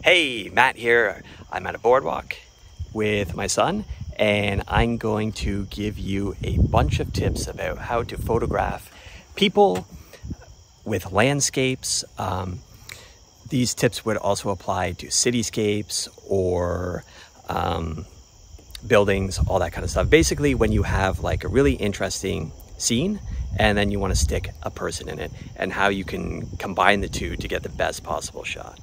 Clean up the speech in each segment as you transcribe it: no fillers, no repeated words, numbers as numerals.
Hey, Matt here. I'm at a boardwalk with my son, and I'm going to give you a bunch of tips about how to photograph people with landscapes. These tips would also apply to cityscapes or buildings, all that kind of stuff. Basically, when you have like a really interesting scene and then you want to stick a person in it, and how you can combine the two to get the best possible shot.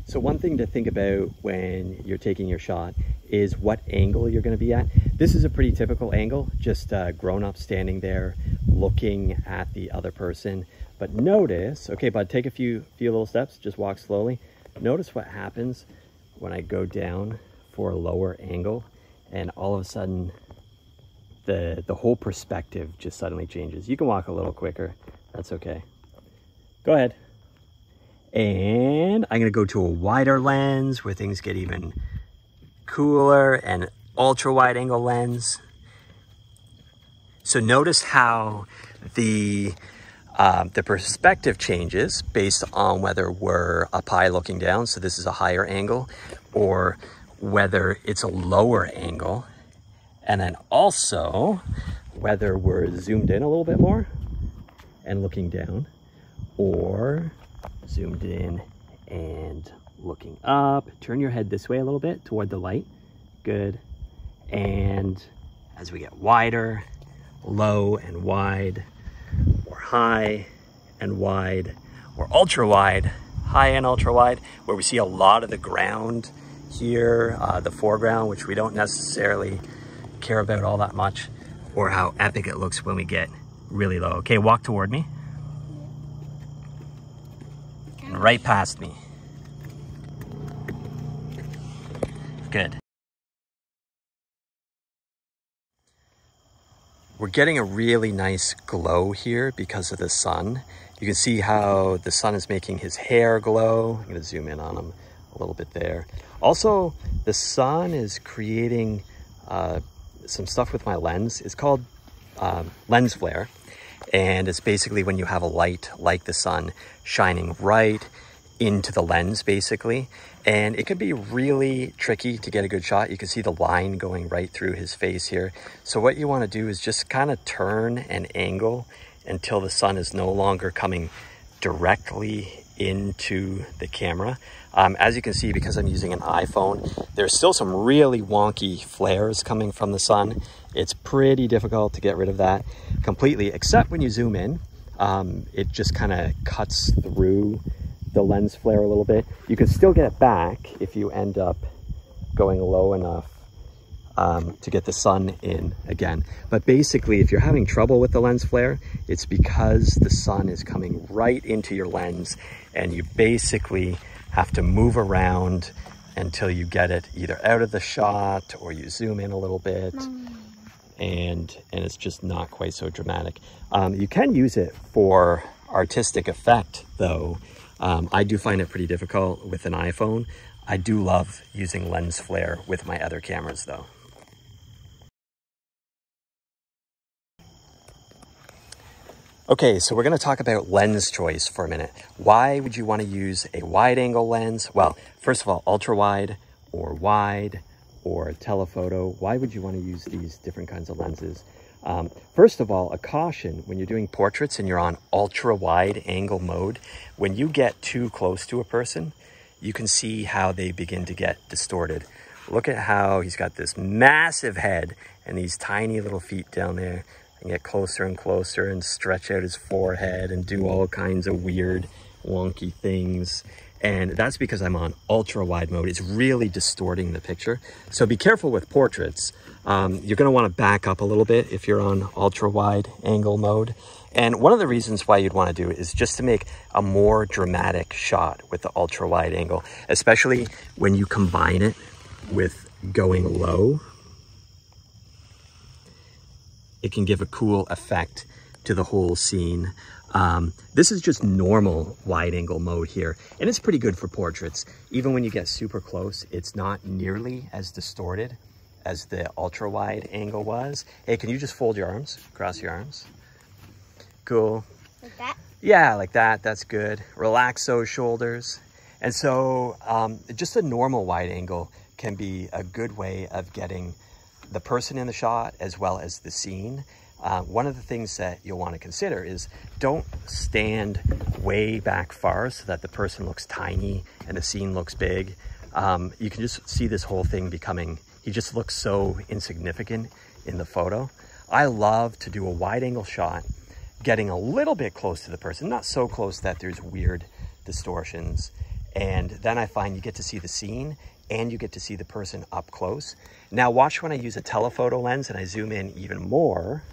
So one thing to think about when you're taking your shot is what angle you're going to be at. This is a pretty typical angle, just grown-up standing there looking at the other person. But notice, okay, bud, take a few little steps, just walk slowly. Notice what happens when I go down for a lower angle, and all of a sudden the whole perspective just suddenly changes. You can walk a little quicker, that's okay. Go ahead. And I'm going to go to a wider lens where things get even cooler, and ultra wide angle lens. So notice how the perspective changes based on whether we're up high looking down, so this is a higher angle, or whether it's a lower angle. And then also whether we're zoomed in a little bit more and looking down, or zoomed in and looking up. Turn your head this way a little bit toward the light. Good. And as we get wider, low and wide, or high and wide, or ultra wide, high and ultra wide, where we see a lot of the ground here, the foreground, which we don't necessarily care about all that much, or how epic it looks when we get really low. Okay, walk toward me. Right past me. Good. We're getting a really nice glow here because of the sun. You can see how the sun is making his hair glow. I'm gonna zoom in on him a little bit there. Also, the sun is creating some stuff with my lens. It's called lens flare. And it's basically when you have a light like the sun shining right into the lens, basically. And it can be really tricky to get a good shot. You can see the line going right through his face here. So what you want to do is just kind of turn and angle until the sun is no longer coming directly into the camera. As you can see, because I'm using an iPhone, there's still some really wonky flares coming from the sun. It's pretty difficult to get rid of that completely, except when you zoom in. It just kind of cuts through the lens flare a little bit. You can still get it back if you end up going low enough to get the sun in again. But basically, if you're having trouble with the lens flare, it's because the sun is coming right into your lens, and you basically have to move around until you get it either out of the shot or you zoom in a little bit. And it's just not quite so dramatic. You can use it for artistic effect though. I do find it pretty difficult with an iPhone. I do love using lens flare with my other cameras though. Okay, so we're going to talk about lens choice for a minute. Why would you want to use a wide angle lens? Well, first of all, ultra wide or wide or telephoto. Why would you want to use these different kinds of lenses? First of all, a caution when you're doing portraits and you're on ultra wide angle mode. When you get too close to a person, you can see how they begin to get distorted. Look at how he's got this massive head and these tiny little feet down there. And get closer and closer and stretch out his forehead and do all kinds of weird wonky things. And that's because I'm on ultra wide mode. It's really distorting the picture. So be careful with portraits. You're gonna wanna back up a little bit if you're on ultra wide angle mode. And one of the reasons why you'd wanna do it is just to make a more dramatic shot with the ultra wide angle, especially when you combine it with going low. It can give a cool effect to the whole scene. This is just normal wide angle mode here, and it's pretty good for portraits. Even when you get super close, it's not nearly as distorted as the ultra wide angle was. Hey, can you just fold your arms, cross your arms? Cool. Like that? Yeah, like that, that's good. Relax those shoulders. And so just a normal wide angle can be a good way of getting the person in the shot as well as the scene. One of the things that you'll want to consider is don't stand way back far so that the person looks tiny and the scene looks big. You can just see this whole thing becoming, he just looks so insignificant in the photo. I love to do a wide angle shot, getting a little bit close to the person, not so close that there's weird distortions. And then I find you get to see the scene and you get to see the person up close. Now watch when I use a telephoto lens and I zoom in even more,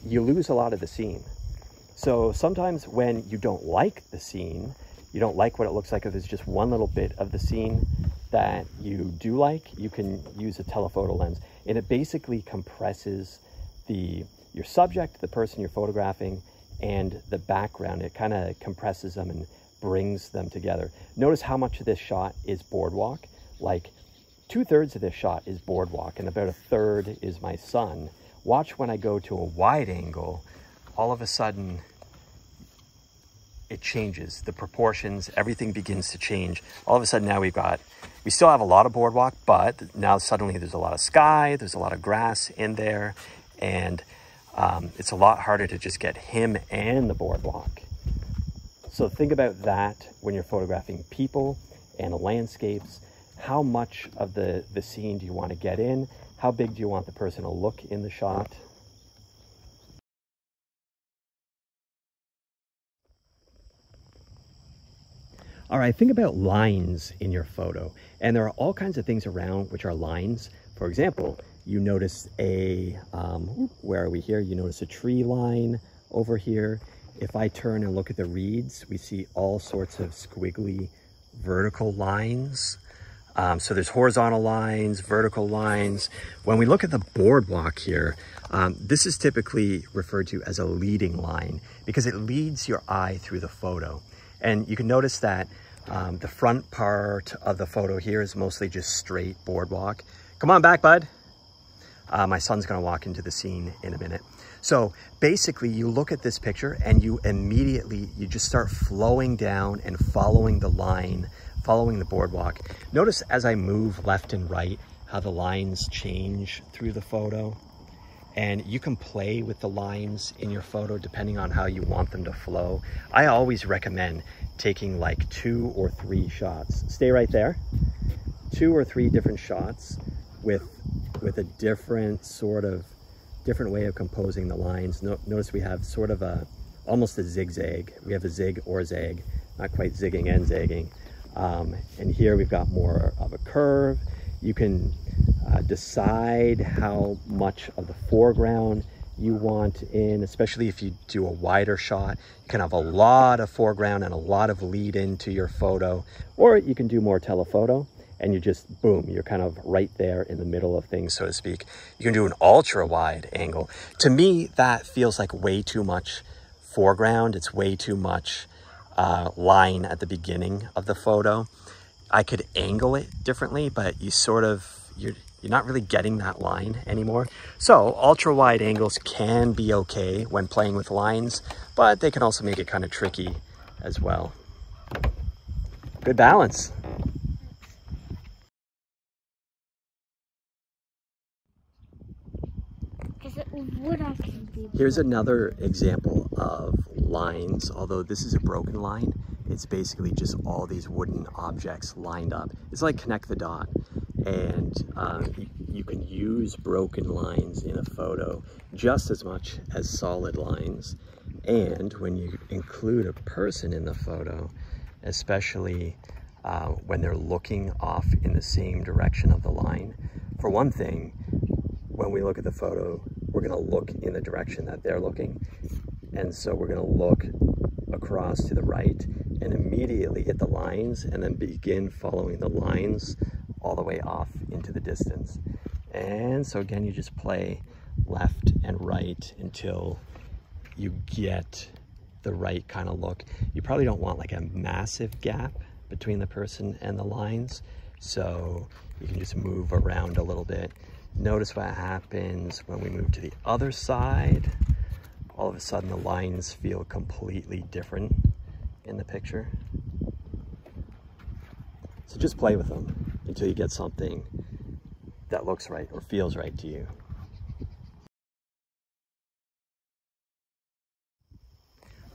you lose a lot of the scene. So sometimes when you don't like the scene, you don't like what it looks like, if there's just one little bit of the scene that you do like, you can use a telephoto lens. And it basically compresses your subject, the person you're photographing, and the background. It kind of compresses them and brings them together. Notice how much of this shot is boardwalk. Like 2/3 of this shot is boardwalk and about 1/3 is my son. Watch when I go to a wide angle, all of a sudden it changes. The proportions, everything begins to change. All of a sudden now we still have a lot of boardwalk, but now suddenly there's a lot of sky, there's a lot of grass in there, and it's a lot harder to just get him and the boardwalk. So think about that when you're photographing people and landscapes. How much of the scene do you want to get in? How big do you want the person to look in the shot? All right, think about lines in your photo. And there are all kinds of things around which are lines. For example, you notice where are we here? You notice a tree line over here. If I turn and look at the reeds, we see all sorts of squiggly vertical lines. So there's horizontal lines, vertical lines. When we look at the boardwalk here, this is typically referred to as a leading line because it leads your eye through the photo. And you can notice that the front part of the photo here is mostly just straight boardwalk. Come on back, bud. My son's gonna walk into the scene in a minute. So basically you look at this picture and you just start flowing down and following the line, following the boardwalk. Notice as I move left and right, how the lines change through the photo. And you can play with the lines in your photo depending on how you want them to flow. I always recommend taking like 2 or 3 shots. Stay right there. 2 or 3 different shots with a different way of composing the lines. Notice we have sort of almost a zigzag. We have a zig or zag, not quite zigging and zagging. And here we've got more of a curve. You can decide how much of the foreground you want in, especially if you do a wider shot. You can have a lot of foreground and a lot of lead into your photo, or you can do more telephoto and you just, boom, you're kind of right there in the middle of things, so to speak. You can do an ultra wide angle. To me, that feels like way too much foreground. It's way too much line at the beginning of the photo. I could angle it differently, but you're not really getting that line anymore. So ultra wide angles can be okay when playing with lines, but they can also make it kind of tricky as well. Good balance. Here's another example of lines, although this is a broken line. It's basically just all these wooden objects lined up. It's like connect the dot. And you can use broken lines in a photo just as much as solid lines. And when you include a person in the photo, especially when they're looking off in the same direction of the line, for one thing, when we look at the photo, we're gonna look in the direction that they're looking. And so we're gonna look across to the right and immediately hit the lines and then begin following the lines all the way off into the distance. And so again, you just play left and right until you get the right kind of look. You probably don't want like a massive gap between the person and the lines. So you can just move around a little bit. Notice what happens when we move to the other side all of a sudden the lines feel completely different in the picture. So just play with them until you get something that looks right or feels right to you.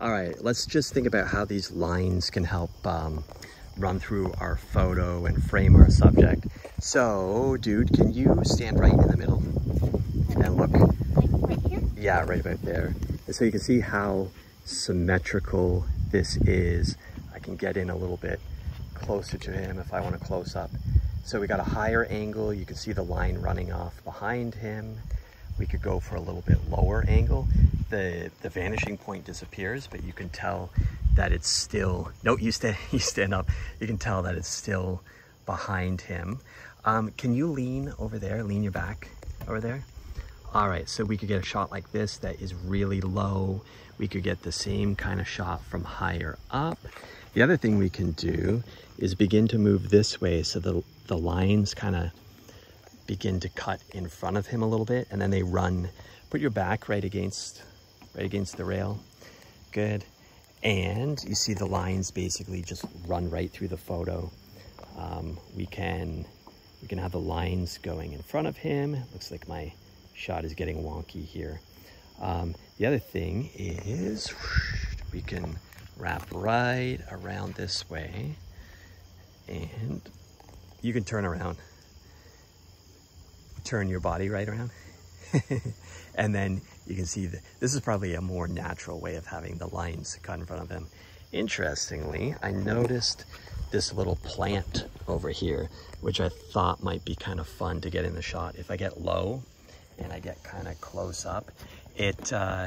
All right, let's just think about how these lines can help run through our photo and frame our subject. So, dude, can you stand right in the middle and look? Like right here? Yeah, right about there. And so you can see how symmetrical this is. I can get in a little bit closer to him if I want to close up. So we got a higher angle. You can see the line running off behind him. We could go for a little bit lower angle. The vanishing point disappears, but you can tell that it's still, no, you stand up. You can tell that it's still behind him. Can you lean over there, lean your back over there? All right, so we could get a shot like this that is really low. We could get the same kind of shot from higher up. The other thing we can do is begin to move this way so the lines kind of begin to cut in front of him a little bit, and then they run. Put your back right against the rail. Good. And you see the lines basically just run right through the photo. We can have the lines going in front of him. It looks like my shot is getting wonky here. The other thing is we can wrap right around this way, and you can turn around. Turn your body right around. And then you can see that this is probably a more natural way of having the lines cut in front of him. Interestingly, I noticed this little plant over here, which I thought might be kind of fun to get in the shot. If I get low and I get kind of close up,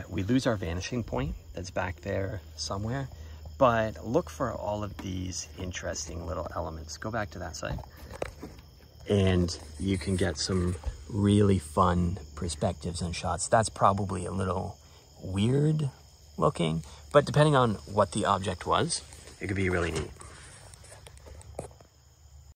we lose our vanishing point that's back there somewhere. But look for all of these interesting little elements. Go back to that side. And you can get some really fun perspectives and shots. That's probably a little weird looking, but depending on what the object was, it could be really neat.